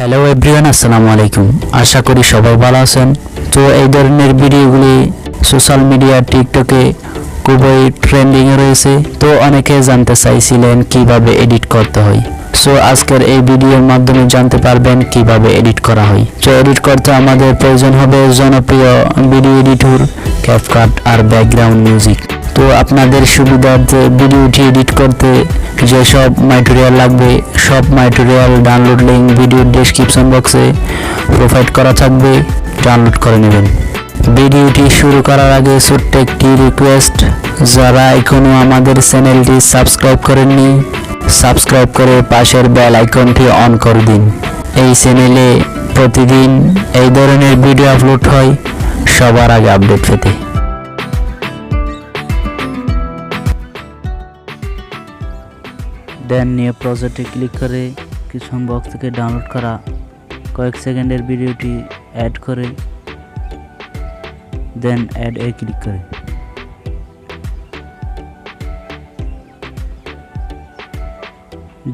Hello everyone, আসসালামু আলাইকুম। আশা করি সবাই ভালো আছেন। তো এই ধরনের ভিডিওগুলি সোশ্যাল মিডিয়া টিকটকে খুবই ট্রেন্ডিংয়ে রয়েছে। তো অনেকে জানতে চাইছিলেন কিভাবে এডিট করতে হয়। সো আজকের এই ভিডিওর মাধ্যমে জানতে পারবেন কিভাবে এডিট করা হয়। তো এডিট করতে আমাদের প্রয়োজন হবে জনপ্রিয় ভিডিও এডিটর, ক্যাপকাট আর ব্যাকগ্রাউন্ড মিউজিক। তো আপনাদের সুবিধার্থে ভিডিওটি এডিট করতে যেসব ম্যাটেরিয়াল লাগবে সব ম্যাটেরিয়াল ডাউনলোড লিঙ্ক ভিডিওর ডেসক্রিপশন বক্সে প্রোভাইড করা থাকবে, ডাউনলোড করে নেবেন। ভিডিওটি শুরু করার আগে ছোট্ট একটি রিকোয়েস্ট, যারা এখনও আমাদের চ্যানেলটি সাবস্ক্রাইব করেননি সাবস্ক্রাইব করে পাশের বেল আইকনটি অন করে দিন। এই চ্যানেলে প্রতিদিন এই ধরনের ভিডিও আপলোড হয় সবার আগে আপডেট পেতে। দেন নিউ প্রজেক্টে ক্লিক করে কিছু বক্স থেকে ডাউনলোড করা কয়েক সেকেন্ডের ভিডিওটি অ্যাড করে দেন অ্যাড এ ক্লিক করে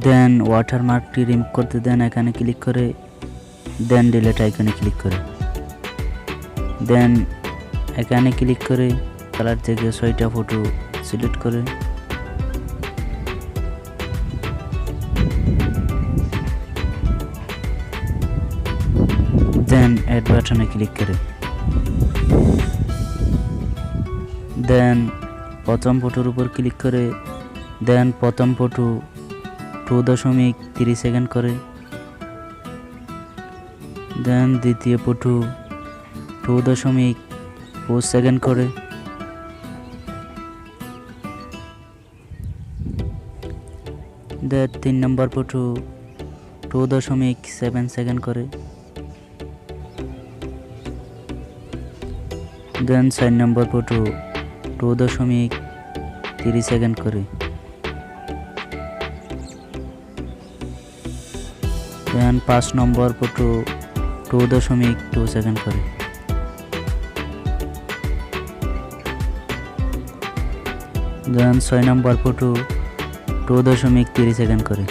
দেন ওয়াটারমার্কটি রিমুভ করতে দেন এখানে ক্লিক করে দেন ডিলিট আইকনে ক্লিক করে দেন এখানে ক্লিক করে কালার থেকে 6টা ফটো সিলেক্ট করে দেন অ্যাড বাটনে ক্লিক করে দেন প্রথম ফটোর উপর ক্লিক করে দেন প্রথম ফটো 2.3 সেকেন্ড করে দেন দ্বিতীয় ফটো 2.4 সেকেন্ড করে দেন 3 নম্বর ফটো 2.7 সেকেন্ড করে দেন 4 নম্বর ফটো 2.3 সেকেন্ড করে দেন 5 নম্বর ফটো 2.2 সেকেন্ড করে দেন 6 নম্বর ফটো 2.3 সেকেন্ড করে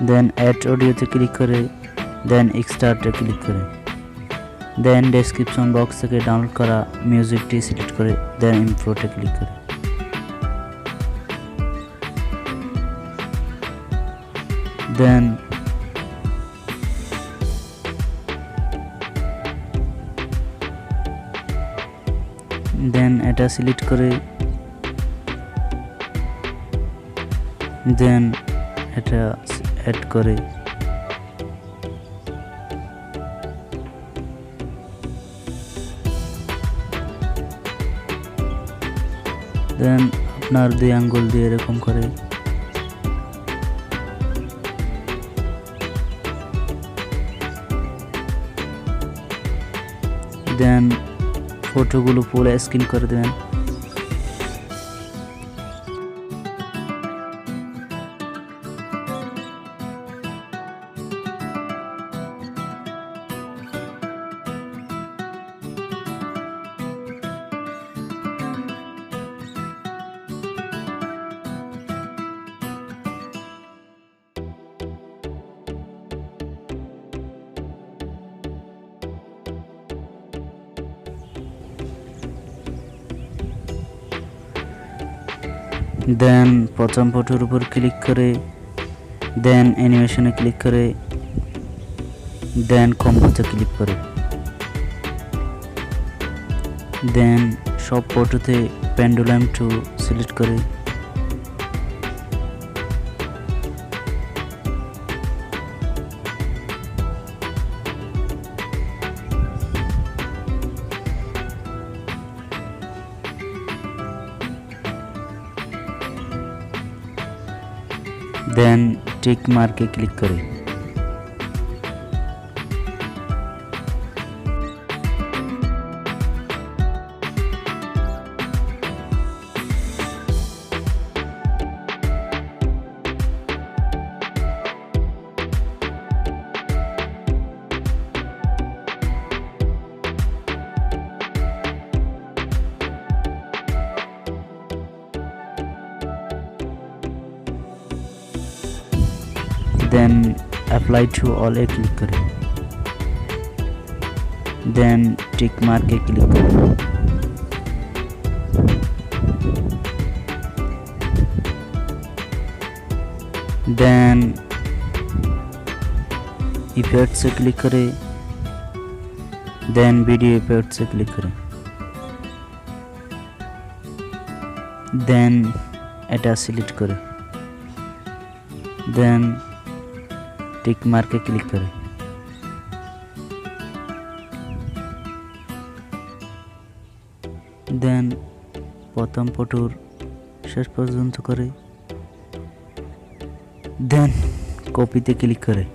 দেন অ্যাড অডিওতে ক্লিক করে দেন এক্সট্রাতে ক্লিক করে দেন ডেসক্রিপশন বক্স থেকে ডাউনলোড করা মিউজিকটি সিলেক্ট করে দেন ইম্পোর্টে ক্লিক করে দেন এটা সিলেক্ট করে দেন এটা অ্যাড করে দেন আপনার 2 আঙ্গুল দিয়ে এরকম করে দেন ফটোগুলো ফুল স্ক্রিন করে দেবেন দেন প্রথম ফটোর উপর ক্লিক করে দেন অ্যানিমেশনে ক্লিক করে দেন কম্পোজে ক্লিক করে দেন সব ফটোতে পেন্ডুলাম টু সিলেক্ট করে দেন টিক মার্কে ক্লিক করে দেন অ্যাপ্লাই টু অল এ ক্লিক করে দেন টিক মার্কে ক্লিক করে देन इफेक्ट से क्लिक करें देन वीडियो इफेक्ट से क्लिक करें देन এটা सिलेक्ट करें देन टिक मार्क के क्लिक करें देन प्रथम फोटोर शेष पर्यन्त करें देन कॉपीते क्लिक करें